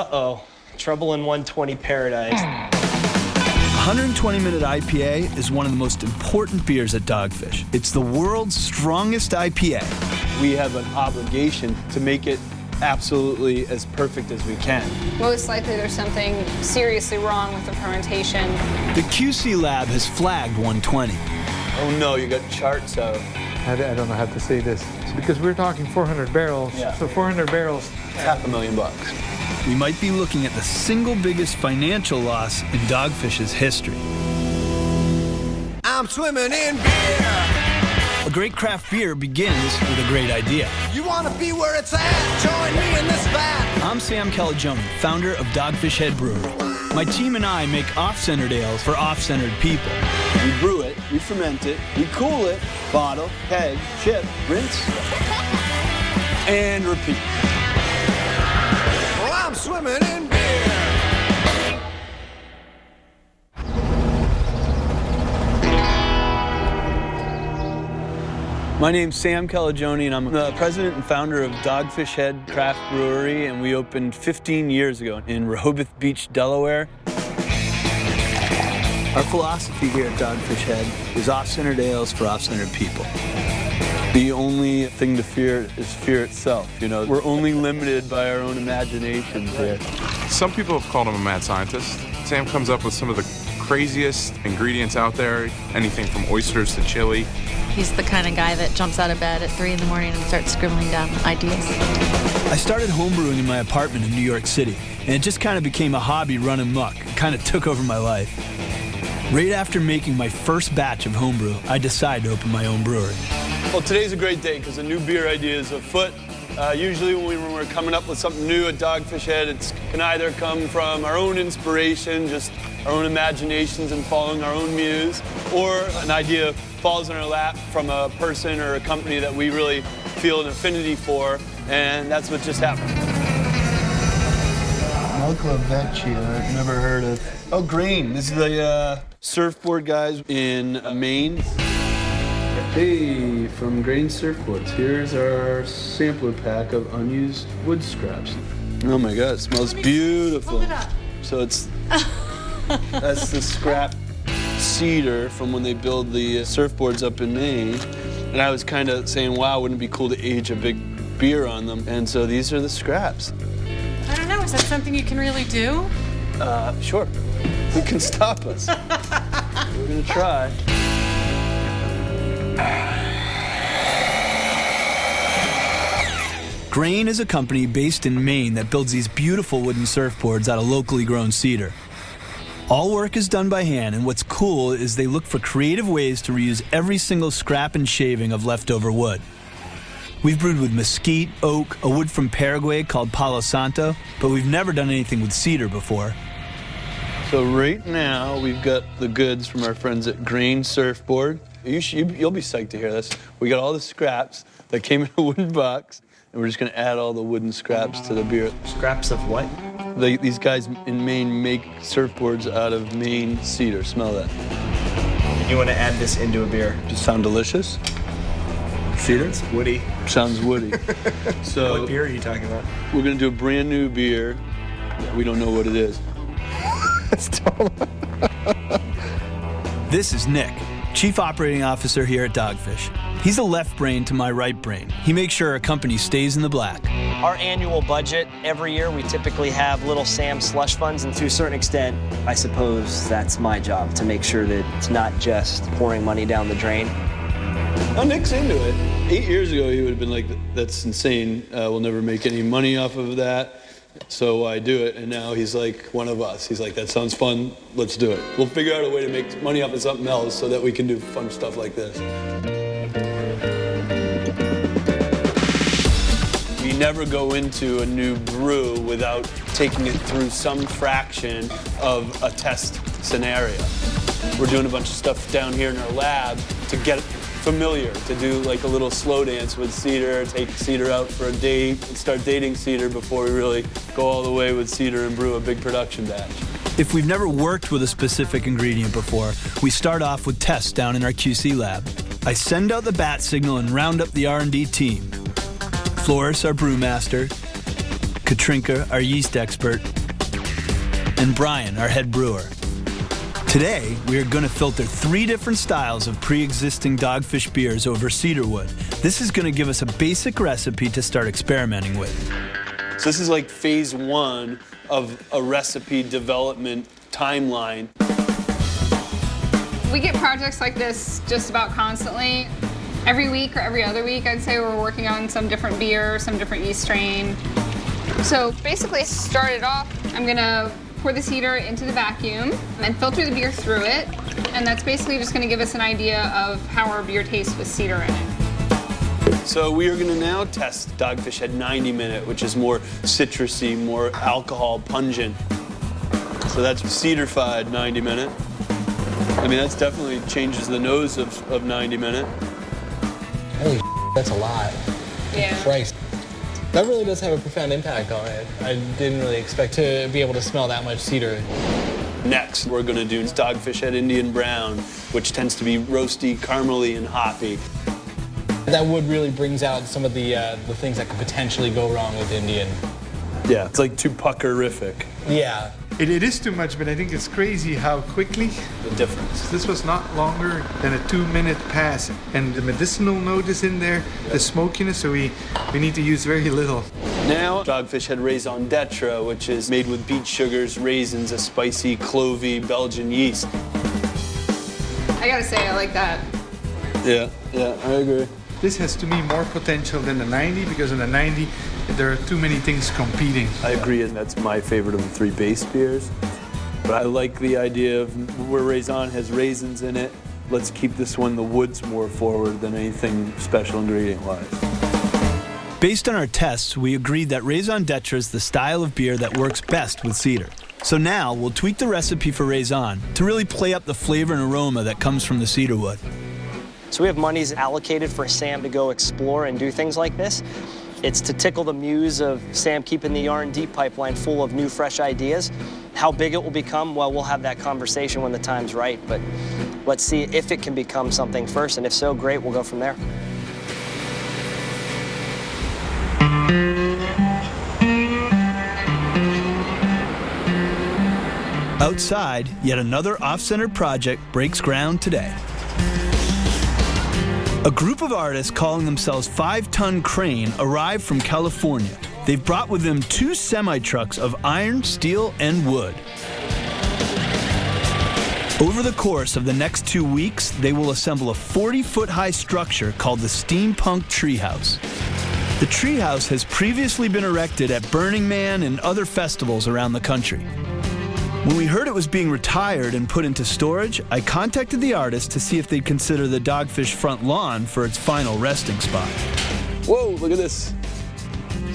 Uh-oh. Trouble in 120 paradise. 120-Minute IPA is one of the most important beers at Dogfish. It's the world's strongest IPA. We have an obligation to make it absolutely as perfect as we can. Most likely there's something seriously wrong with the fermentation. The QC lab has flagged 120. Oh no, you got charts out. I don't know how to say this. Because we're talking 400 barrels, Yeah. so 400 barrels. It's $500,000. We might be looking at the single biggest financial loss in Dogfish's history. I'm swimming in beer. A great craft beer begins with a great idea. You want to be where it's at? Join me in this vat. I'm Sam Calagione, founder of Dogfish Head Brewery. My team and I make off-centered ales for off-centered people. We brew it, we ferment it, we cool it, bottle, keg, ship, rinse, and repeat. Well, I'm swimming in beer. My name's Sam Calagione, and I'm the president and founder of Dogfish Head Craft Brewery, and we opened 15 years ago in Rehoboth Beach, Delaware. Our philosophy here at Dogfish Head is off-centered ales for off-centered people. The only thing to fear is fear itself. You know, we're only limited by our own imaginations here. Some people have called him a mad scientist. Sam comes up with some of the craziest ingredients out there, anything from oysters to chili. He's the kind of guy that jumps out of bed at 3 in the morning and starts scribbling down ideas. I started homebrewing in my apartment in New York City, and it just kind of became a hobby running muck. It kind of took over my life. Right after making my first batch of homebrew, I decided to open my own brewery. Well, today's a great day because a new beer idea is afoot. Usually when we're coming up with something new at Dogfish Head, it can either come from our own inspiration, just our own imaginations and following our own muse, or an idea falls in our lap from a person or a company that we really feel an affinity for, and that's what just happened. Malco Vecchio, I've never heard of. Oh, Green. This is the surfboard guys in Maine. Hey, from Grain Surfboards, here's our sampler pack of unused wood scraps. Oh my God, it smells beautiful. Hold it up. So it's, that's the scrap cedar from when they build the surfboards up in Maine. And I was kind of saying, wow, wouldn't it be cool to age a big beer on them? And so these are the scraps. I don't know, is that something you can really do? Sure. Who can stop us? We're gonna try. Grain is a company based in Maine that builds these beautiful wooden surfboards out of locally grown cedar. All work is done by hand, and what's cool is they look for creative ways to reuse every single scrap and shaving of leftover wood. We've brewed with mesquite, oak, a wood from Paraguay called Palo Santo, but we've never done anything with cedar before. So right now, we've got the goods from our friends at Grain Surfboard. You'll be psyched to hear this. We got all the scraps that came in a wooden box, and we're just gonna add all the wooden scraps to the beer. Scraps of what? These guys in Maine make surfboards out of Maine cedar. Smell that. You want to add this into a beer? Does it sound delicious? Cedar? It's woody. Sounds woody. So What beer are you talking about? we're gonna do a brand new beer. We don't know what it is. This is Nick, Chief Operating Officer here at Dogfish. He's the left brain to my right brain. He makes sure our company stays in the black. Our annual budget, every year we typically have Little Sam slush funds, and to a certain extent, I suppose that's my job, to make sure that it's not just pouring money down the drain. Oh, Nick's into it. 8 years ago, he would have been like, that's insane. We'll never make any money off of that. So why do it? And now he's like one of us. He's like, that sounds fun. Let's do it. We'll figure out a way to make money off of something else so that we can do fun stuff like this. We never go into a new brew without taking it through some fraction of a test scenario. We're doing a bunch of stuff down here in our lab to get familiar, to do like a little slow dance with cedar, take cedar out for a date, and start dating cedar before we really go all the way with cedar and brew a big production batch. If we've never worked with a specific ingredient before, we start off with tests down in our QC lab. I send out the bat signal and round up the R&D team. Floris, our brewmaster, Katrinka, our yeast expert, and Brian, our head brewer. Today, we are going to filter 3 different styles of pre-existing Dogfish beers over cedar wood. This is going to give us a basic recipe to start experimenting with. So this is like phase 1 of a recipe development timeline. We get projects like this just about constantly. Every week or every other week, I'd say we're working on some different beer, some different yeast strain. So basically, started off, I'm gonna pour the cedar into the vacuum and filter the beer through it. And that's basically just gonna give us an idea of how our beer tastes with cedar in it. So we are going to now test Dogfish Head 90-minute, which is more citrusy, more alcohol pungent. So that's cedar-fied 90-minute. I mean, that's definitely changes the nose of 90-minute. Holy that's a lot. Yeah. Christ. That really does have a profound impact on it. I didn't really expect to be able to smell that much cedar. Next, we're going to do Dogfish Head Indian Brown, which tends to be roasty, caramely, and hoppy. That wood really brings out some of the things that could potentially go wrong with Indian. Yeah, it's like too puckerific. Yeah. It is too much, but I think it's crazy how quickly. The difference. This was not longer than a 2-minute pass, and the medicinal note is in there, the smokiness, so we need to use very little. Now, Dogfish Head Raison d'Etre, which is made with beet sugars, raisins, a spicy, clovey Belgian yeast. I gotta say, I like that. Yeah, I agree. This has, to me, more potential than the 90, because in the 90, there are too many things competing. I agree, and that's my favorite of the 3 base beers. But I like the idea of where Raison has raisins in it. Let's keep this one the woods more forward than anything special ingredient-wise. Based on our tests, we agreed that Raison d'Etre is the style of beer that works best with cedar. So now we'll tweak the recipe for Raison to really play up the flavor and aroma that comes from the cedar wood. So we have monies allocated for Sam to go explore and do things like this. It's to tickle the muse of Sam keeping the R&D pipeline full of new, fresh ideas. How big it will become, well, we'll have that conversation when the time's right, but let's see if it can become something first, and if so, great, we'll go from there. Outside, yet another off-center project breaks ground today. A group of artists calling themselves 5-Ton Crane arrived from California. They've brought with them 2 semi-trucks of iron, steel, and wood. Over the course of the next 2 weeks, they will assemble a 40-foot-high structure called the Steampunk Treehouse. The treehouse has previously been erected at Burning Man and other festivals around the country. When we heard it was being retired and put into storage, I contacted the artist to see if they'd consider the Dogfish front lawn for its final resting spot. Whoa, look at this.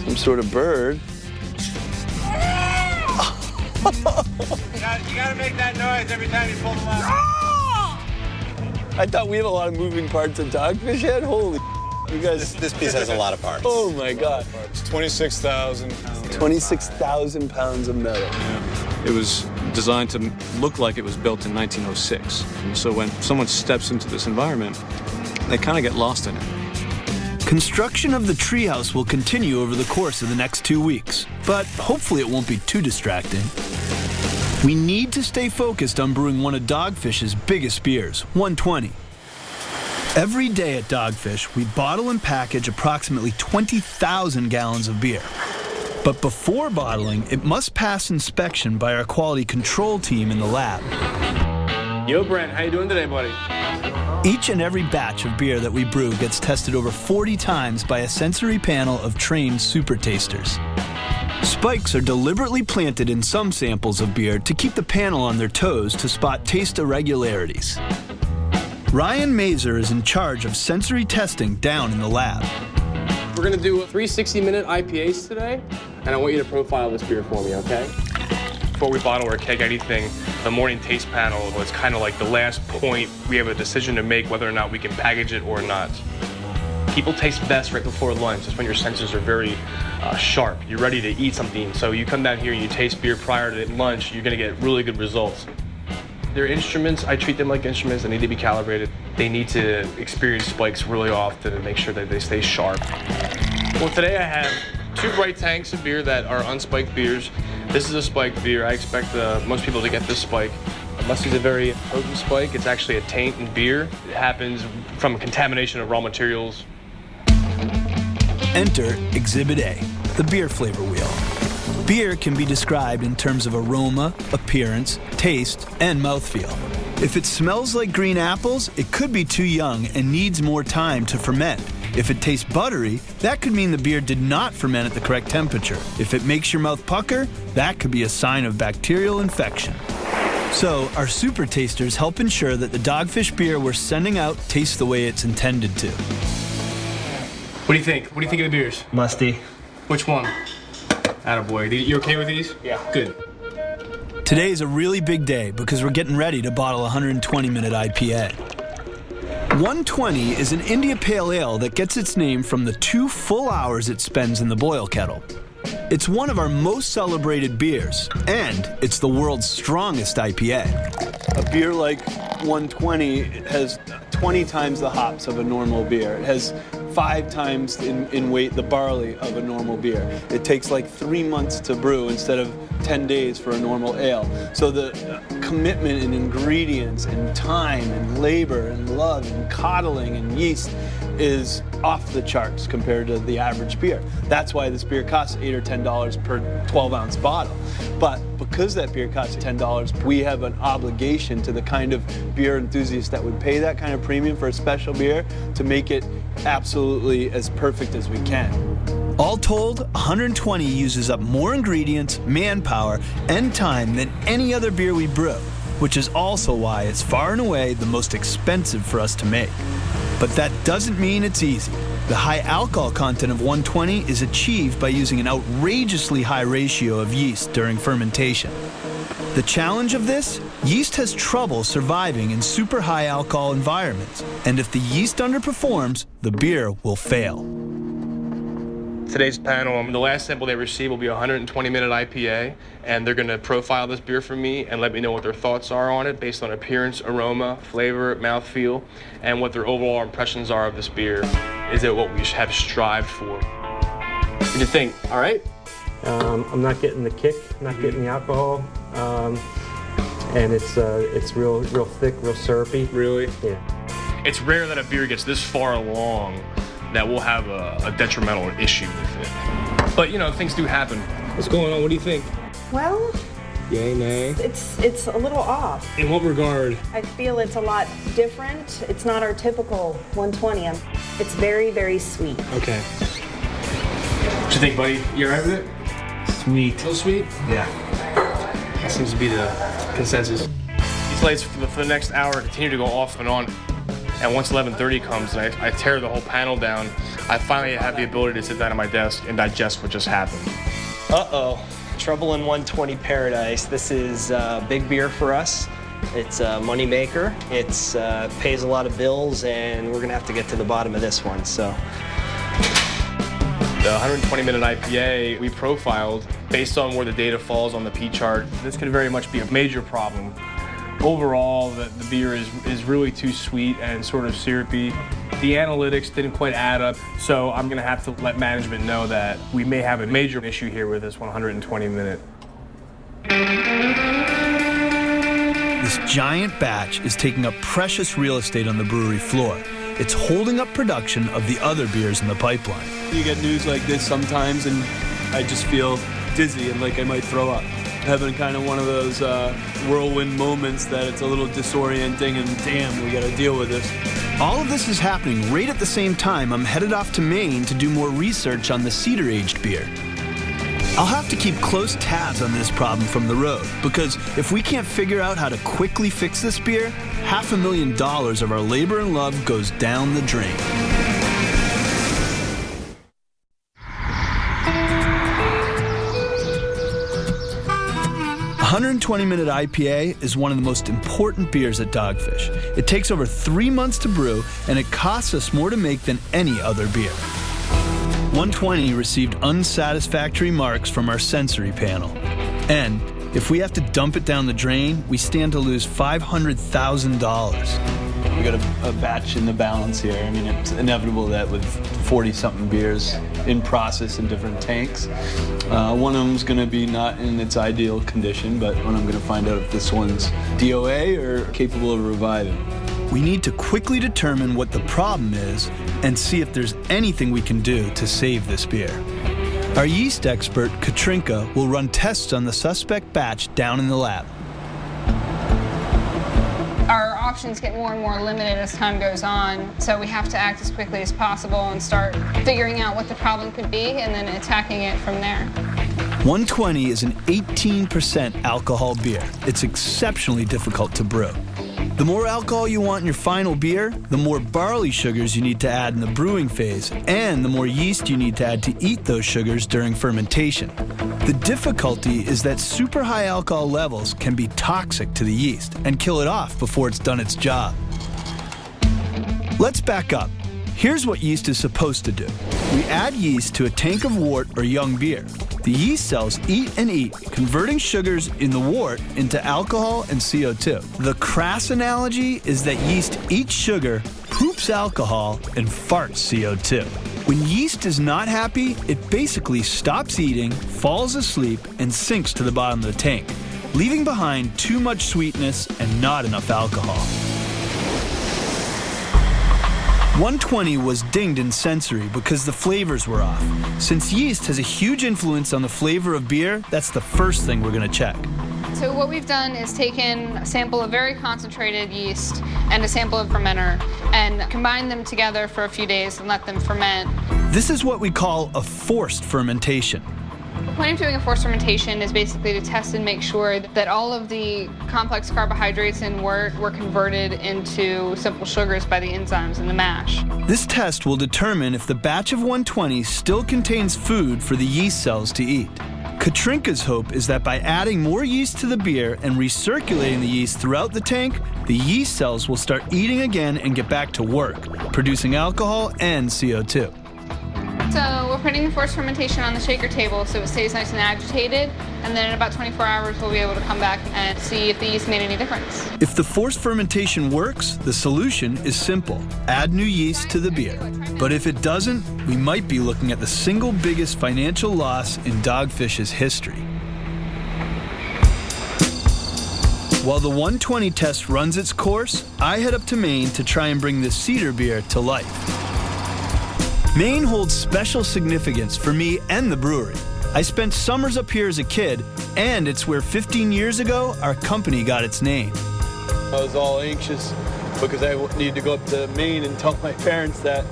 Some sort of bird. You gotta make that noise every time you pull the lever. I thought we have a lot of moving parts at Dogfish Head. Holy, you guys. This piece has a lot of parts. Oh my God. It's 26,000 pounds. 26,000 pounds of metal. It was designed to look like it was built in 1906. And so when someone steps into this environment, they kind of get lost in it. Construction of the treehouse will continue over the course of the next 2 weeks, but hopefully it won't be too distracting. We need to stay focused on brewing one of Dogfish's biggest beers, 120. Every day at Dogfish, we bottle and package approximately 20,000 gallons of beer. But before bottling, it must pass inspection by our quality control team in the lab. Yo, Brent, how you doing today, buddy? Each and every batch of beer that we brew gets tested over 40 times by a sensory panel of trained super tasters. Spikes are deliberately planted in some samples of beer to keep the panel on their toes to spot taste irregularities. Ryan Mazer is in charge of sensory testing down in the lab. We're gonna do 3 60-minute IPAs today, and I want you to profile this beer for me, okay? Before we bottle or keg anything, the morning taste panel was kind of like the last point. We have a decision to make whether or not we can package it or not. People taste best right before lunch. That's when your senses are very sharp. You're ready to eat something. So you come down here and you taste beer prior to lunch, you're gonna get really good results. They're instruments. I treat them like instruments. They need to be calibrated. They need to experience spikes really often and make sure that they stay sharp. Well, today I have 2 bright tanks of beer that are unspiked beers. This is a spiked beer. I expect most people to get this spike. Musty's a very potent spike. It's actually a taint in beer. It happens from a contamination of raw materials. Enter Exhibit A, the beer flavor wheel. Beer can be described in terms of aroma, appearance, taste, and mouthfeel. If it smells like green apples, it could be too young and needs more time to ferment. If it tastes buttery, that could mean the beer did not ferment at the correct temperature. If it makes your mouth pucker, that could be a sign of bacterial infection. So, our super tasters help ensure that the Dogfish beer we're sending out tastes the way it's intended to. What do you think? What do you think of the beers? Musty. Which one? Attaboy. You okay with these? Yeah. Good. Today is a really big day because we're getting ready to bottle a 120-minute IPA. 120 is an India Pale Ale that gets its name from the 2 full hours it spends in the boil kettle. It's one of our most celebrated beers, and it's the world's strongest IPA. A beer like 120 has 20 times the hops of a normal beer. It has 5 times in weight the barley of a normal beer. It takes like 3 months to brew instead of 10 days for a normal ale. So the commitment in ingredients and time and labor and love and coddling and yeast is off the charts compared to the average beer. That's why this beer costs $8 or $10 per 12-ounce bottle. But because that beer costs $10, we have an obligation to the kind of beer enthusiasts that would pay that kind of premium for a special beer to make it absolutely as perfect as we can. All told, 120 uses up more ingredients, manpower, and time than any other beer we brew, which is also why it's far and away the most expensive for us to make. But that doesn't mean it's easy. The high alcohol content of 120 is achieved by using an outrageously high ratio of yeast during fermentation. The challenge of this? Yeast has trouble surviving in super high alcohol environments, and if the yeast underperforms, the beer will fail. Today's panel, the last sample they receive will be a 120-minute IPA, and they're going to profile this beer for me and let me know what their thoughts are on it based on appearance, aroma, flavor, mouthfeel, and what their overall impressions are of this beer. Is it what we have strived for? What do you think? All right? I'm not getting the kick, not getting the alcohol, and it's real thick, real syrupy. Really? Yeah. It's rare that a beer gets this far along that we'll have a detrimental issue with it. But, you know, things do happen. What's going on? What do you think? Well, Yay, nay? it's a little off. In what regard? I feel it's a lot different. It's not our typical 120. It's very, very sweet. Okay. What you think, buddy? You all right with it? Sweet. A little sweet? Yeah. That seems to be the consensus. These lights for the next hour continue to go off and on. And once 11:30 comes and I tear the whole panel down, I finally have the ability to sit down at my desk and digest what just happened. Uh-oh. Trouble in 120 paradise. This is big beer for us. It's a money maker. It's pays a lot of bills, and we're gonna have to get to the bottom of this one. So, the 120-minute IPA we profiled based on where the data falls on the P chart. This could very much be a major problem. Overall, the beer is really too sweet and sort of syrupy. The analytics didn't quite add up, so I'm gonna have to let management know that we may have a major issue here with this 120-minute. This giant batch is taking up precious real estate on the brewery floor. It's holding up production of the other beers in the pipeline. You get news like this sometimes, and I just feel dizzy and like I might throw up. Having kind of one of those whirlwind moments that it's a little disorienting and damn, we gotta deal with this. All of this is happening right at the same time I'm headed off to Maine to do more research on the cedar-aged beer. I'll have to keep close tabs on this problem from the road, because if we can't figure out how to quickly fix this beer, $500,000 of our labor and love goes down the drain. 120-minute IPA is one of the most important beers at Dogfish. It takes over 3 months to brew, and it costs us more to make than any other beer. 120 received unsatisfactory marks from our sensory panel. And if we have to dump it down the drain, we stand to lose $500,000. We got a batch in the balance here. I mean, it's inevitable that with 40-something beers in process in different tanks, one of them's going to be not in its ideal condition, but when I'm going to find out if this one's DOA or capable of reviving. We need to quickly determine what the problem is and see if there's anything we can do to save this beer. Our yeast expert, Katrinka, will run tests on the suspect batch down in the lab. Our options get more and more limited as time goes on, so we have to act as quickly as possible and start figuring out what the problem could be and then attacking it from there. 120 is an 18% alcohol beer. It's exceptionally difficult to brew. The more alcohol you want in your final beer, the more barley sugars you need to add in the brewing phase, and the more yeast you need to add to eat those sugars during fermentation. The difficulty is that super high alcohol levels can be toxic to the yeast and kill it off before it's done its job. Let's back up. Here's what yeast is supposed to do. We add yeast to a tank of wort or young beer. The yeast cells eat and eat, converting sugars in the wort into alcohol and CO2. The crass analogy is that yeast eats sugar, poops alcohol, and farts CO2. When yeast is not happy, it basically stops eating, falls asleep, and sinks to the bottom of the tank, leaving behind too much sweetness and not enough alcohol. 120 was dinged in sensory because the flavors were off. Since yeast has a huge influence on the flavor of beer, that's the first thing we're going to check. So what we've done is taken a sample of very concentrated yeast and a sample of fermenter and combined them together for a few days and let them ferment. This is what we call a forced fermentation. The point of doing a forced fermentation is basically to test and make sure that all of the complex carbohydrates in wort were converted into simple sugars by the enzymes in the mash. This test will determine if the batch of 120 still contains food for the yeast cells to eat. Katrinka's hope is that by adding more yeast to the beer and recirculating the yeast throughout the tank, the yeast cells will start eating again and get back to work, producing alcohol and CO2. So we're putting the forced fermentation on the shaker table so it stays nice and agitated, and then in about 24 hours we'll be able to come back and see if the yeast made any difference. If the forced fermentation works, the solution is simple. Add new yeast to the beer. But if it doesn't, we might be looking at the single biggest financial loss in Dogfish's history. While the 120 test runs its course, I head up to Maine to try and bring this cedar beer to life. Maine holds special significance for me and the brewery. I spent summers up here as a kid, and it's where 15 years ago, our company got its name. I was all anxious because I needed to go up to Maine and tell my parents that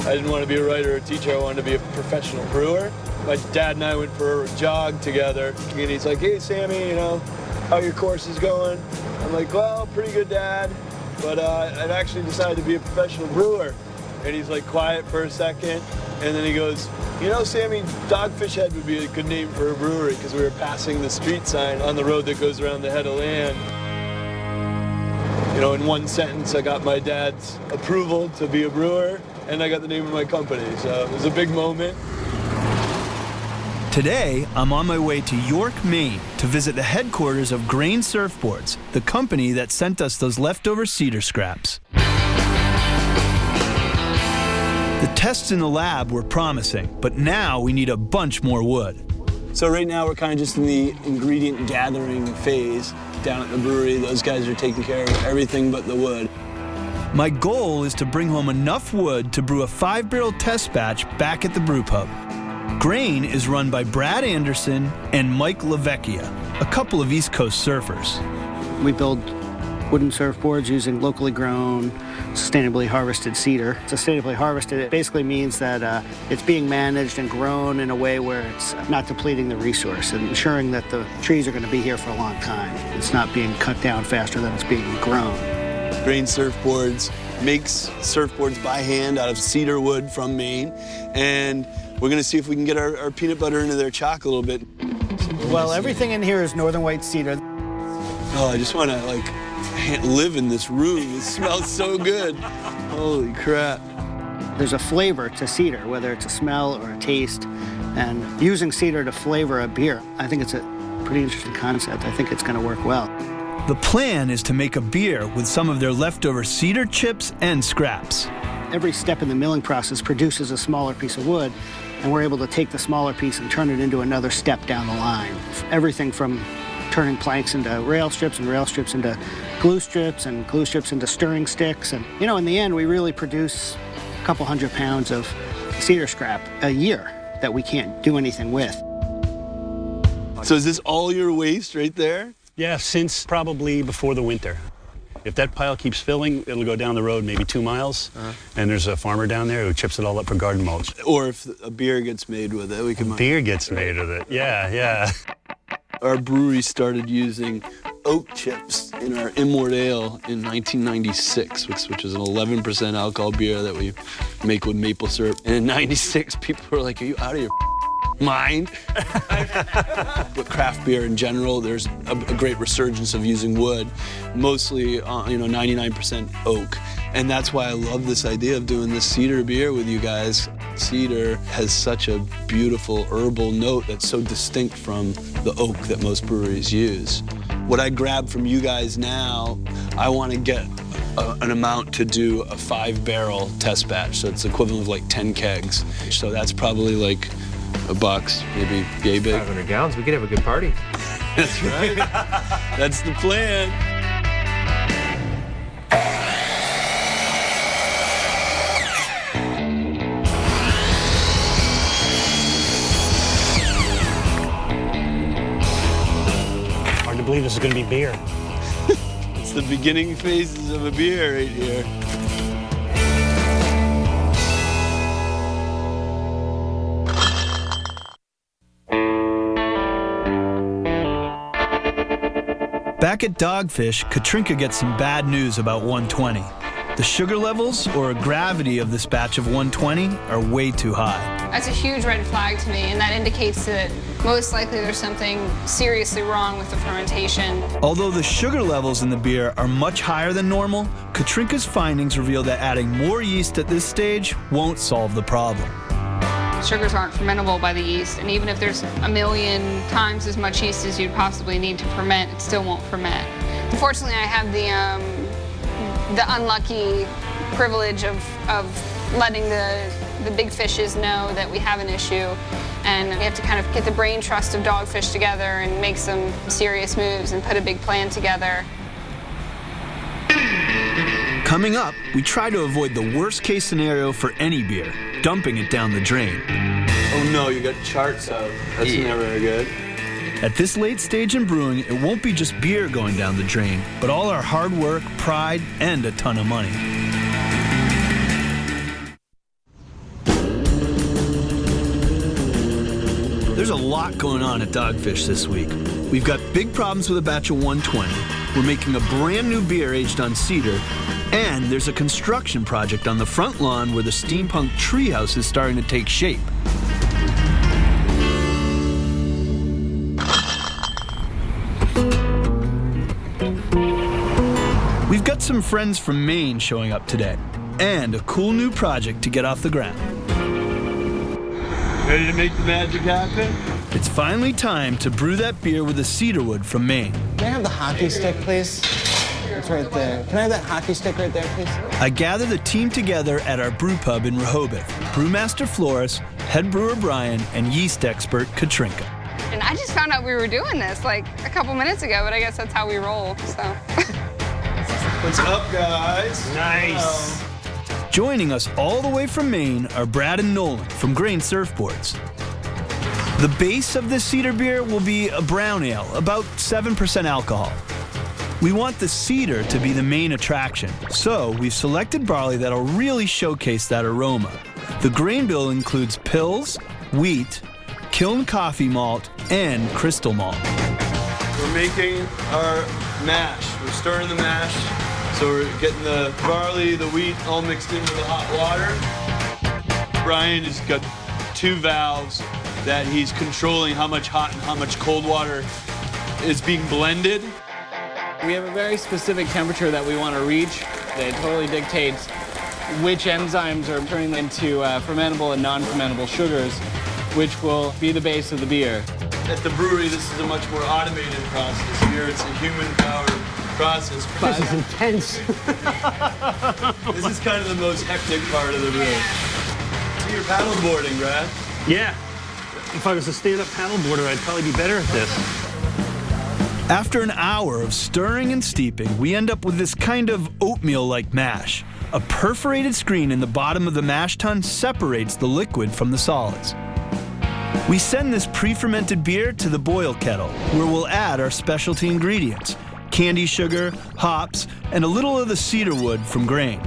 I didn't want to be a writer or a teacher, I wanted to be a professional brewer. My dad and I went for a jog together, and he's like, hey, Sammy, you know, how your course is going? I'm like, well, pretty good, Dad, but I've actually decided to be a professional brewer. And he's like quiet for a second, and then he goes, you know, Sammy, Dogfish Head would be a good name for a brewery because we were passing the street sign on the road that goes around the head of land. You know, in one sentence, I got my dad's approval to be a brewer, and I got the name of my company, so it was a big moment. Today, I'm on my way to York, Maine to visit the headquarters of Grain Surfboards, the company that sent us those leftover cedar scraps. The tests in the lab were promising, but now we need a bunch more wood. So right now we're kind of just in the ingredient gathering phase down at the brewery. Those guys are taking care of everything but the wood. My goal is to bring home enough wood to brew a 5-barrel test batch back at the brew pub. Grain is run by Brad Anderson and Mike LaVecchia, a couple of East Coast surfers. We build wooden surfboards using locally grown, sustainably harvested cedar. Sustainably harvested, it basically means that it's being managed and grown in a way where it's not depleting the resource and ensuring that the trees are going to be here for a long time. It's not being cut down faster than it's being grown. Grain Surfboards makes surfboards by hand out of cedar wood from Maine, and we're going to see if we can get our peanut butter into their chalk a little bit. Well, everything in here is northern white cedar. Oh, I just want to, like, live in this room. It smells so good. Holy crap. There's a flavor to cedar, whether it's a smell or a taste, and using cedar to flavor a beer, I think it's a pretty interesting concept. I think it's going to work well. The plan is to make a beer with some of their leftover cedar chips and scraps. Every step in the milling process produces a smaller piece of wood, and we're able to take the smaller piece and turn it into another step down the line. Everything from turning planks into rail strips and rail strips into glue strips and glue strips into stirring sticks. And, you know, in the end, we really produce a couple 100 pounds of cedar scrap a year that we can't do anything with. So is this all your waste right there? Yeah, since probably before the winter. If that pile keeps filling, it'll go down the road maybe 2 miles, and there's a farmer down there who chips it all up for garden mulch. Or if a beer gets made with it, we can... Beer gets made with it, yeah. Our brewery started using oak chips in our Immort Ale in 1996, which is an 11% alcohol beer that we make with maple syrup. And in 96, people were like, are you out of your mind? But craft beer in general, there's a great resurgence of using wood, mostly 99% oak. And that's why I love this idea of doing this cedar beer with you guys. Cedar has such a beautiful herbal note that's so distinct from the oak that most breweries use. What I grab from you guys now, I want to get an amount to do a 5-barrel test batch, so it's equivalent of like 10 kegs. So that's probably like $1, maybe yay big. 500 gallons, we could have a good party. That's right. That's the plan. Hard to believe this is going to be beer. It's the beginning phases of a beer right here. Back at Dogfish, Katrinka gets some bad news about 120. The sugar levels or gravity of this batch of 120 are way too high. That's a huge red flag to me, and that indicates that most likely there's something seriously wrong with the fermentation. Although the sugar levels in the beer are much higher than normal, Katrinka's findings reveal that adding more yeast at this stage won't solve the problem. Sugars aren't fermentable by the yeast, and even if there's 1,000,000 times as much yeast as you'd possibly need to ferment, it still won't ferment. Unfortunately, I have the unlucky privilege of letting the big fishes know that we have an issue, and we have to kind of get the brain trust of Dogfish together and make some serious moves and put a big plan together. Coming up, we try to avoid the worst-case scenario for any beer, dumping it down the drain. Oh no, you got charts out. That's never good. At this late stage in brewing, it won't be just beer going down the drain, but all our hard work, pride, and a ton of money. There's a lot going on at Dogfish this week. We've got big problems with a batch of 120. We're making a brand new beer aged on cedar, and there's a construction project on the front lawn where the steampunk treehouse is starting to take shape. We've got some friends from Maine showing up today, and a cool new project to get off the ground. Ready to make the magic happen? It's finally time to brew that beer with the cedarwood from Maine. Can I have the hockey stick, please? It's right there. Can I have that hockey stick right there, please? I gather the team together at our brew pub in Rehoboth. Brewmaster Flores, head brewer Brian, and yeast expert Katrinka. And I just found out we were doing this like a couple minutes ago, but I guess that's how we roll, so. What's up, guys? Nice. Joining us all the way from Maine are Brad and Nolan from Grain Surfboards. The base of this cedar beer will be a brown ale, about 7% alcohol. We want the cedar to be the main attraction, so we've selected barley that'll really showcase that aroma. The grain bill includes pills, wheat, kiln coffee malt, and crystal malt. We're making our mash. We're stirring the mash. So we're getting the barley, the wheat, all mixed in with the hot water. Brian has got 2 valves that he's controlling how much hot and how much cold water is being blended. We have a very specific temperature that we want to reach that totally dictates which enzymes are turning into fermentable and non-fermentable sugars, which will be the base of the beer. At the brewery, this is a much more automated process. Here, it's a human-powered process. This is intense. This is kind of the most hectic part of the room. So you're paddleboarding, Brad? Yeah. If I was a stand-up paddleboarder, I'd probably be better at this. After an hour of stirring and steeping, we end up with this kind of oatmeal-like mash. A perforated screen in the bottom of the mash tun separates the liquid from the solids. We send this pre-fermented beer to the boil kettle, where we'll add our specialty ingredients: candy sugar, hops, and a little of the cedar wood from grain.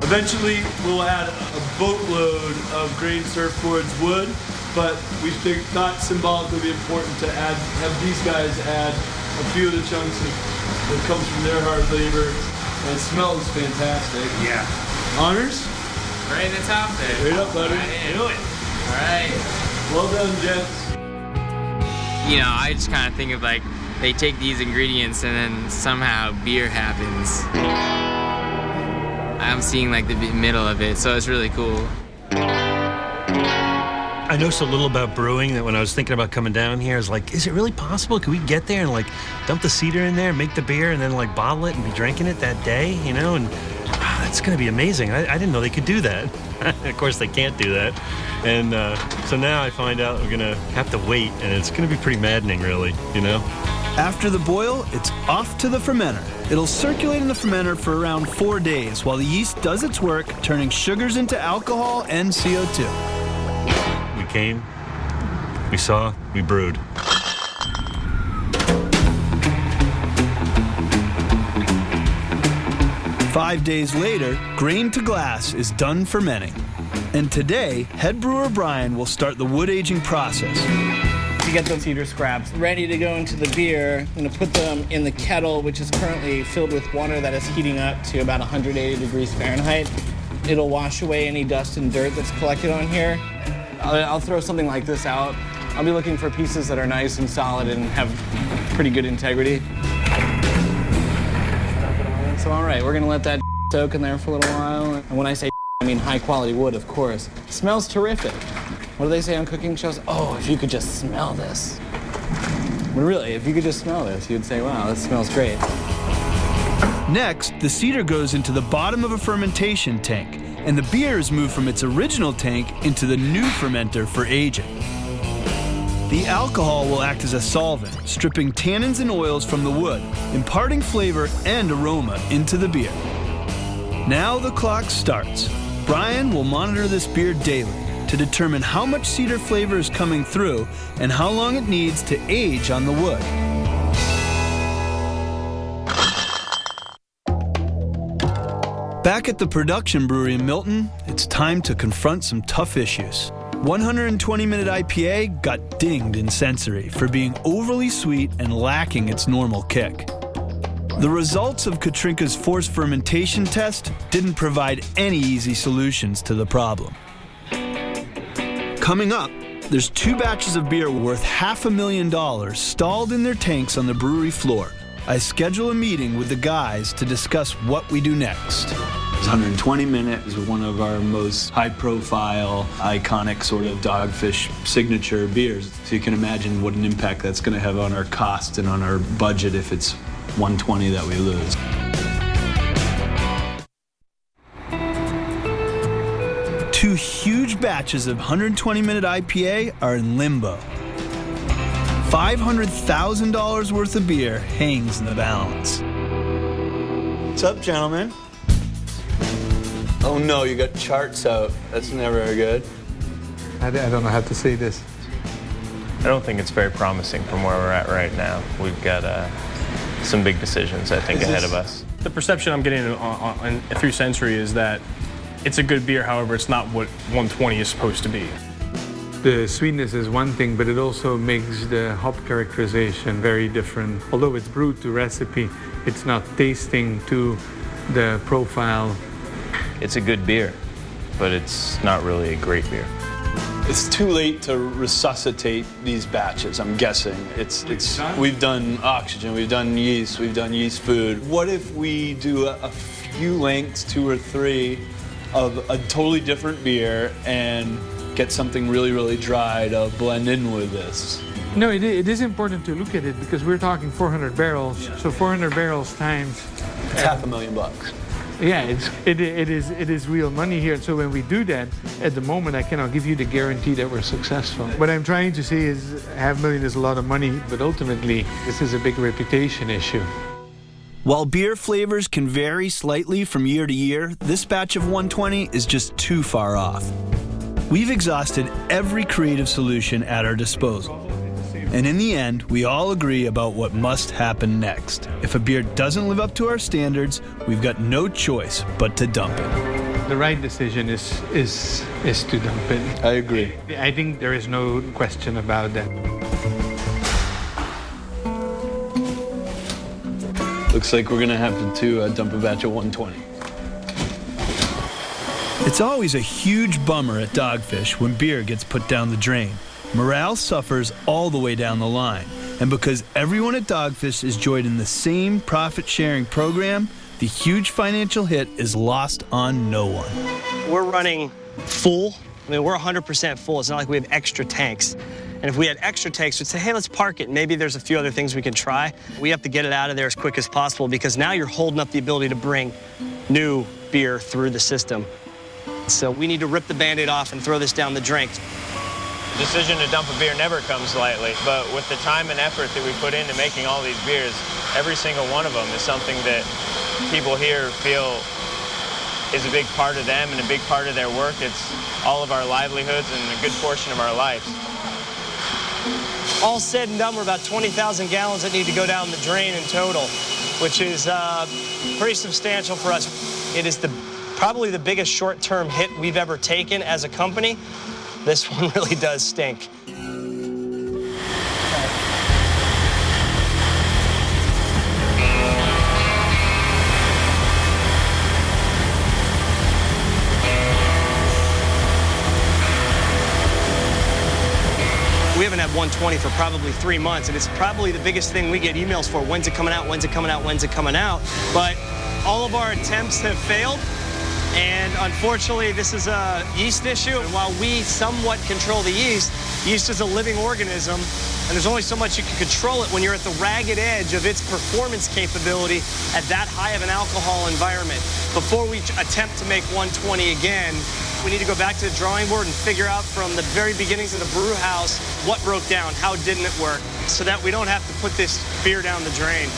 Eventually, we'll add a boatload of grain surfboards wood, but we thought symbolically it'd be important to have these guys add a few of the chunks that comes from their hard labor, and it smells fantastic. Yeah. Honors? Right in the top there. Straight up, buddy. Do it. All right. Well done, gents. You know, I just kind of think of like, they take these ingredients and then somehow beer happens. I'm seeing like the middle of it, so it's really cool. I know so little about brewing that when I was thinking about coming down here, I was like, is it really possible? Could we get there and like dump the cedar in there, make the beer, and then like bottle it and be drinking it that day, you know? And that's gonna be amazing. I didn't know they could do that. Of course they can't do that. And so now I find out we're gonna have to wait, and it's gonna be pretty maddening, really, you know? After the boil, it's off to the fermenter. It'll circulate in the fermenter for around 4 days while the yeast does its work, turning sugars into alcohol and CO2. We came, we saw, we brewed. Five days later, grain to glass is done fermenting. And today, head brewer Brian will start the wood aging process. To get those cedar scraps ready to go into the beer, I'm going to put them in the kettle, which is currently filled with water that is heating up to about 180 degrees Fahrenheit. It'll wash away any dust and dirt that's collected on here. I'll throw something like this out. I'll be looking for pieces that are nice and solid and have pretty good integrity. So all right, we're going to let that soak in there for a little while. And when I say I mean high quality wood, of course. It smells terrific. What do they say on cooking shows? Oh, if you could just smell this. But really, if you could just smell this, you'd say, wow, this smells great. Next, the cedar goes into the bottom of a fermentation tank, and the beer is moved from its original tank into the new fermenter for aging. The alcohol will act as a solvent, stripping tannins and oils from the wood, imparting flavor and aroma into the beer. Now the clock starts. Brian will monitor this beer daily to determine how much cedar flavor is coming through and how long it needs to age on the wood. Back at the production brewery in Milton, it's time to confront some tough issues. 120-minute IPA got dinged in sensory for being overly sweet and lacking its normal kick. The results of Katrinka's forced fermentation test didn't provide any easy solutions to the problem. Coming up, there's 2 batches of beer worth $500,000 stalled in their tanks on the brewery floor. I schedule a meeting with the guys to discuss what we do next. 120-minute is one of our most high-profile, iconic sort of Dogfish signature beers. So you can imagine what an impact that's going to have on our cost and on our budget if it's 120 that we lose. Two huge batches of 120-minute IPA are in limbo. $500,000 worth of beer hangs in the balance. What's up, gentlemen? Oh no, you got charts out. That's never good. I don't know how to say this. I don't think it's very promising from where we're at right now. We've got some big decisions, I think, ahead of us. The perception I'm getting through sensory is that it's a good beer, however, it's not what 120 is supposed to be. The sweetness is one thing, but it also makes the hop characterization very different. Although it's brewed to recipe, it's not tasting to the profile. It's a good beer, but it's not really a great beer. It's too late to resuscitate these batches, I'm guessing. We've done oxygen, we've done yeast food. What if we do a few lengths, 2 or 3, of a totally different beer and get something really, really dry to blend in with this. No, it is important to look at it because we're talking 400 barrels. So 400 barrels times It's $500,000. Yeah, it is real money here. So when we do that, at the moment, I cannot give you the guarantee that we're successful. What I'm trying to say is $500,000 is a lot of money, but ultimately, this is a big reputation issue. While beer flavors can vary slightly from year to year, this batch of 120 is just too far off. We've exhausted every creative solution at our disposal. And in the end, we all agree about what must happen next. If a beer doesn't live up to our standards, we've got no choice but to dump it. The right decision is to dump it. I agree. I think there is no question about that. Looks like we're gonna have to dump a batch of 120. It's always a huge bummer at Dogfish when beer gets put down the drain. Morale suffers all the way down the line. And because everyone at Dogfish is joined in the same profit-sharing program, the huge financial hit is lost on no one. We're running full. I mean, we're 100% full. It's not like we have extra tanks. And if we had extra tanks, we'd say, hey, let's park it. Maybe there's a few other things we can try. We have to get it out of there as quick as possible because now you're holding up the ability to bring new beer through the system. So we need to rip the Band-Aid off and throw this down the drain. The decision to dump a beer never comes lightly, but with the time and effort that we put into making all these beers, every single one of them is something that people here feel is a big part of them and a big part of their work. It's all of our livelihoods and a good portion of our lives. All said and done, we're about 20,000 gallons that need to go down the drain in total, which is pretty substantial for us. It is probably the biggest short-term hit we've ever taken as a company. This one really does stink. We haven't had 120 for probably 3 months, and it's probably the biggest thing we get emails for. When's it coming out? When's it coming out? When's it coming out? But all of our attempts have failed. And unfortunately, this is a yeast issue. And while we somewhat control the yeast is a living organism, and there's only so much you can control it when you're at the ragged edge of its performance capability at that high of an alcohol environment. Before we attempt to make 120 again, we need to go back to the drawing board and figure out from the very beginnings of the brew house what broke down, how didn't it work, so that we don't have to put this beer down the drain.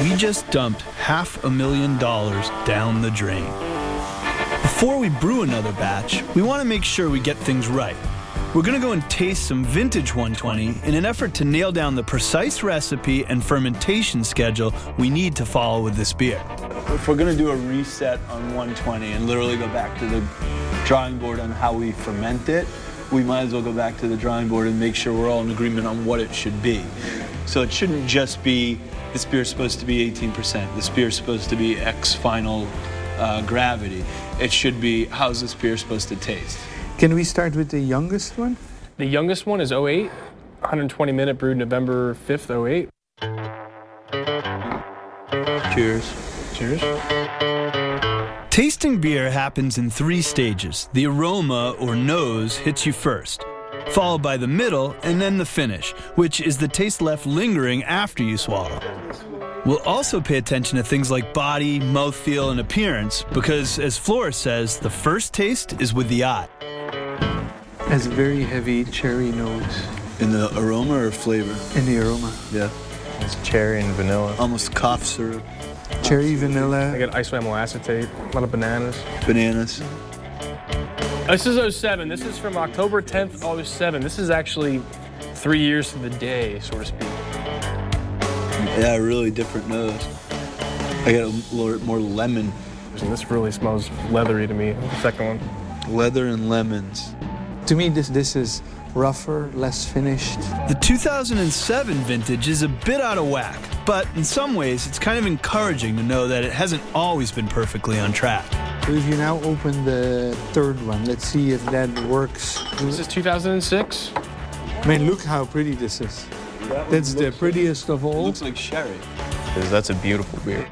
We just dumped $500,000 down the drain. Before we brew another batch, we want to make sure we get things right. We're going to go and taste some vintage 120 in an effort to nail down the precise recipe and fermentation schedule we need to follow with this beer. If we're gonna do a reset on 120 and literally go back to the drawing board on how we ferment it, we might as well go back to the drawing board and make sure we're all in agreement on what it should be. So it shouldn't just be, this beer is supposed to be 18%, this beer is supposed to be X final gravity. It should be, how's this beer supposed to taste? Can we start with the youngest one? The youngest one is 08, 120 minute, brewed November 5th, 08. Cheers. Cheers. Tasting beer happens in 3 stages. The aroma, or nose, hits you first, followed by the middle, and then the finish, which is the taste left lingering after you swallow. We'll also pay attention to things like body, mouthfeel, and appearance, because, as Flora says, the first taste is with the eye. Has a very heavy cherry nose. In the aroma or flavor? In the aroma. Yeah. It's cherry and vanilla. Almost cough syrup. Cherry, vanilla. I get isoamyl acetate, a lot of bananas. Bananas. This is 07. This is from October 10th, 07. This is actually 3 years to the day, so to speak. Yeah, really different nose. I got a little more lemon. And this really smells leathery to me, the second one. Leather and lemons. To me, this is rougher, less finished. The 2007 vintage is a bit out of whack, but in some ways, it's kind of encouraging to know that it hasn't always been perfectly on track. So if you now open the third one, let's see if that works. This is 2006. I mean, look how pretty this is. That's the prettiest of all. Looks like sherry. That's a beautiful beer.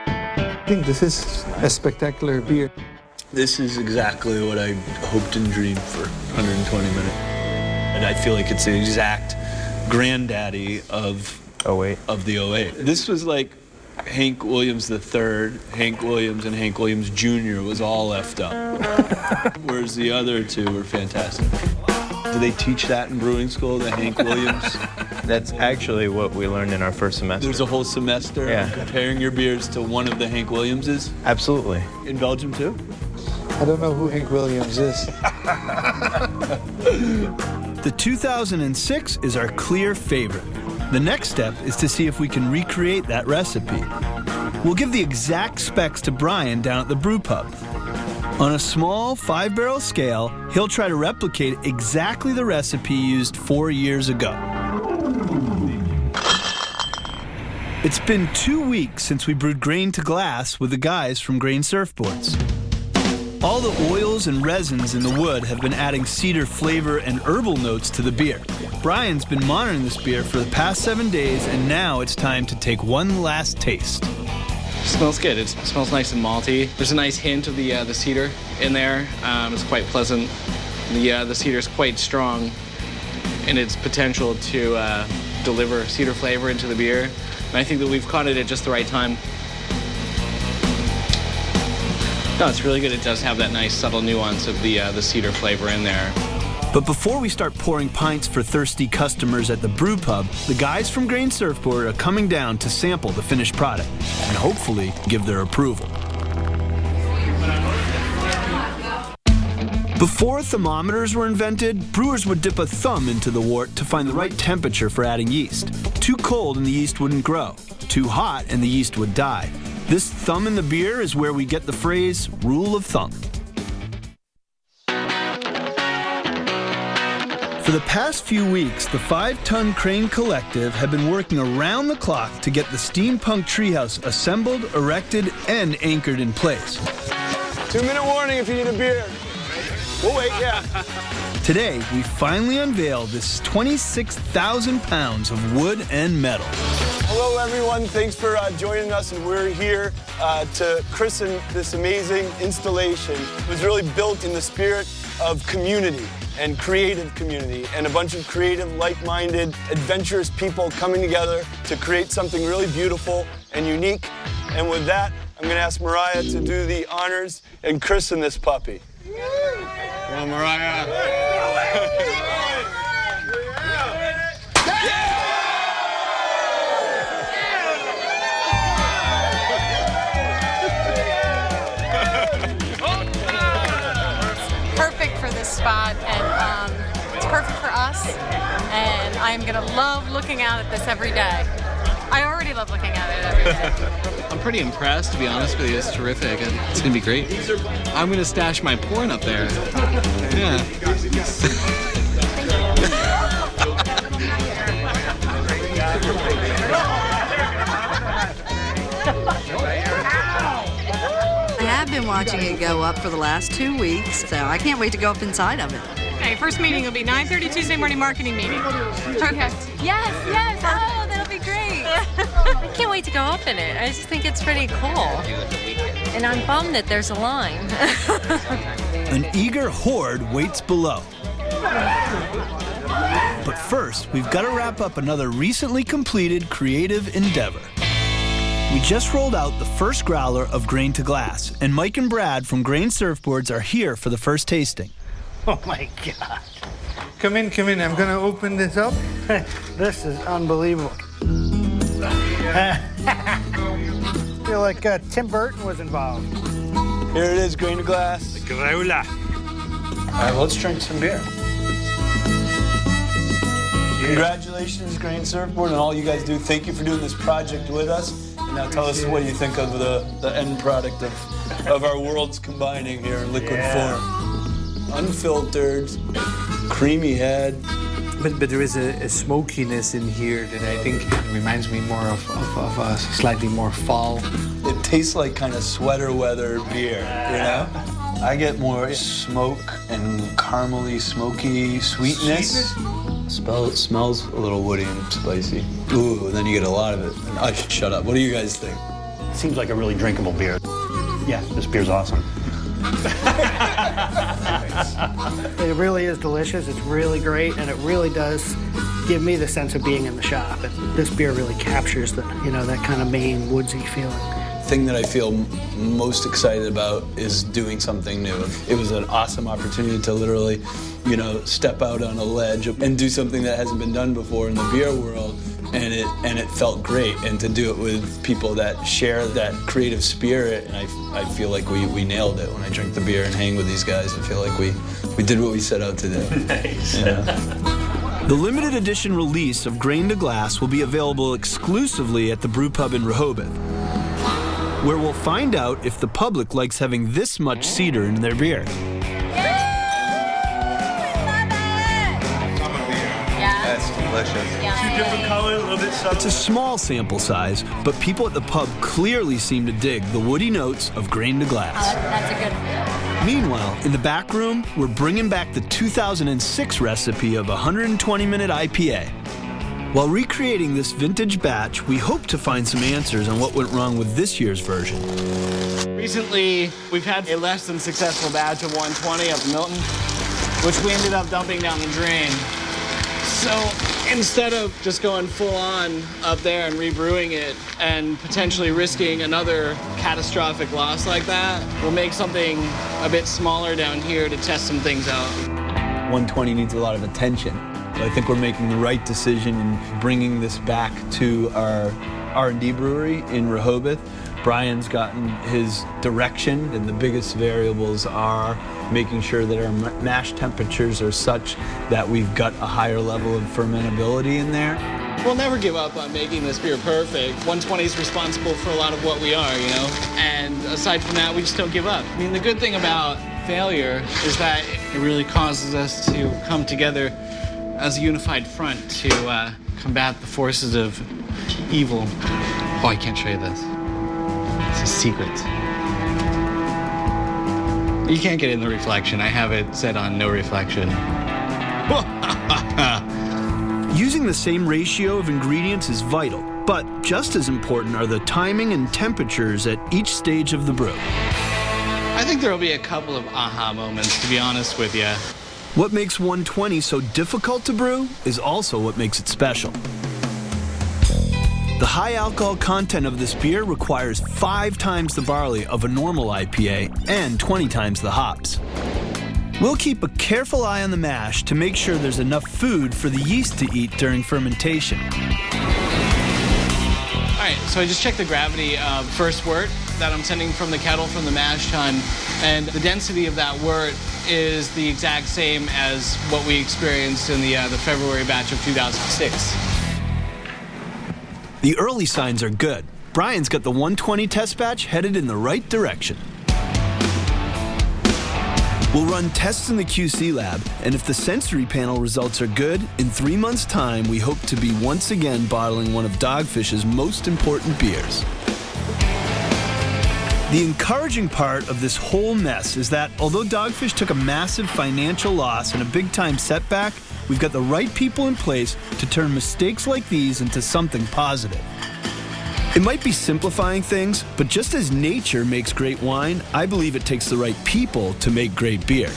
I think this is a spectacular beer. This is exactly what I hoped and dreamed for 120 Minute. And I feel like it's the exact granddaddy of 08. Of the 08. This was like Hank Williams III, Hank Williams, and Hank Williams Jr. was all left up. Whereas the other two were fantastic. Do they teach that in brewing school, the Hank Williams? That's actually what we learned in our first semester. There's a whole semester of comparing your beers to one of the Hank Williamses? Absolutely. In Belgium too? I don't know who Hank Williams is. The 2006 is our clear favorite. The next step is to see if we can recreate that recipe. We'll give the exact specs to Brian down at the brew pub. On a small 5-barrel scale, he'll try to replicate exactly the recipe used 4 years ago. It's been 2 weeks since we brewed grain to glass with the guys from Grain Surfboards. All the oils and resins in the wood have been adding cedar flavor and herbal notes to the beer. Brian's been monitoring this beer for the past 7 days, and now it's time to take one last taste. Smells good. It smells nice and malty. There's a nice hint of the cedar in there. It's quite pleasant. The cedar is quite strong in its potential to deliver cedar flavor into the beer. And I think that we've caught it at just the right time. No, it's really good. It does have that nice subtle nuance of the cedar flavor in there. But before we start pouring pints for thirsty customers at the brew pub, the guys from Grain Surfboard are coming down to sample the finished product and hopefully give their approval. Before thermometers were invented, brewers would dip a thumb into the wort to find the right temperature for adding yeast. Too cold and the yeast wouldn't grow. Too hot and the yeast would die. This thumb in the beer is where we get the phrase, rule of thumb. For the past few weeks, the 5-Ton Crane Collective have been working around the clock to get the steampunk treehouse assembled, erected, and anchored in place. 2-minute warning if you need a beer. We'll wait, yeah. Today, we finally unveil this 26,000 pounds of wood and metal. Hello, everyone. Thanks for joining us, and we're here to christen this amazing installation. It was really built in the spirit of community and creative community, and a bunch of creative, like-minded, adventurous people coming together to create something really beautiful and unique. And with that, I'm going to ask Mariah to do the honors and christen this puppy. Come on, Mariah. Perfect for this spot, and it's perfect for us, and I'm gonna love looking out at this every day. I already love looking at it every day. I'm pretty impressed, to be honest with you. It's terrific. It's gonna be great. I'm gonna stash my porn up there. Yeah. I have been watching it go up for the last 2 weeks, so I can't wait to go up inside of it. Okay, first meeting will be 9:30 Tuesday morning marketing meeting. Perfect. Yes, yes. Oh, that'll be great. I can't wait to go up in it. I just think it's pretty cool. And I'm bummed that there's a line. An eager horde waits below. But first, we've got to wrap up another recently completed creative endeavor. We just rolled out the first growler of Grain to Glass, and Mike and Brad from Grain Surfboards are here for the first tasting. Oh my God. Come in, come in. I'm going to open this up. This is unbelievable. I feel like Tim Burton was involved. Here it is, Grain to Glass. Growler. All right, let's drink some beer. Congratulations, Grain Surfboard, and all you guys do. Thank you for doing this project with us. And now tell us what you think of the end product of our worlds combining here in liquid form. Unfiltered, creamy head. But there is a smokiness in here that I think reminds me more of a slightly more fall. It tastes like kind of sweater weather beer, you know? I get more smoke and caramely, smoky sweetness. Smells a little woody and spicy. Ooh, and then you get a lot of it. I should shut up. What do you guys think? Seems like a really drinkable beer. Yeah, this beer's awesome. It really is delicious. It's really great, and it really does give me the sense of being in the shop. And this beer really captures the, that kind of Maine woodsy feeling. Thing that I feel most excited about is doing something new. It was an awesome opportunity to literally, step out on a ledge and do something that hasn't been done before in the beer world, and it felt great. And to do it with people that share that creative spirit, and I feel like we nailed it. When I drink the beer and hang with these guys, I feel like we did what we set out to do. Nice. The limited edition release of Grain to Glass will be available exclusively at the Brew Pub in Rehoboth, where we'll find out if the public likes having this much cedar in their beer. That's delicious. Two different colors, a little bit subtle. It's a small sample size, but people at the pub clearly seem to dig the woody notes of Grain to Glass. That's a good one. Meanwhile, in the back room, we're bringing back the 2006 recipe of 120-minute IPA. While recreating this vintage batch, we hope to find some answers on what went wrong with this year's version. Recently, we've had a less than successful batch of 120 up in Milton, which we ended up dumping down the drain. So instead of just going full on up there and rebrewing it and potentially risking another catastrophic loss like that, we'll make something a bit smaller down here to test some things out. 120 needs a lot of attention. I think we're making the right decision in bringing this back to our R&D brewery in Rehoboth. Brian's gotten his direction, and the biggest variables are making sure that our mash temperatures are such that we've got a higher level of fermentability in there. We'll never give up on making this beer perfect. 120 is responsible for a lot of what we are, And aside from that, we just don't give up. I mean, the good thing about failure is that it really causes us to come together as a unified front to combat the forces of evil. Oh, I can't show you this. It's a secret. You can't get in the reflection. I have it set on no reflection. Using the same ratio of ingredients is vital, but just as important are the timing and temperatures at each stage of the brew. I think there will be a couple of aha moments, to be honest with you. What makes 120 so difficult to brew is also what makes it special. The high alcohol content of this beer requires 5 times the barley of a normal IPA and 20 times the hops. We'll keep a careful eye on the mash to make sure there's enough food for the yeast to eat during fermentation. All right, so I just checked the gravity of first wort that I'm sending from the kettle from the mash tun, and the density of that wort is the exact same as what we experienced in the February batch of 2006. The early signs are good. Brian's got the 120 test batch headed in the right direction. We'll run tests in the QC lab, and if the sensory panel results are good, in 3 months' time, we hope to be once again bottling one of Dogfish's most important beers. The encouraging part of this whole mess is that although Dogfish took a massive financial loss and a big-time setback, we've got the right people in place to turn mistakes like these into something positive. It might be simplifying things, but just as nature makes great wine, I believe it takes the right people to make great beer.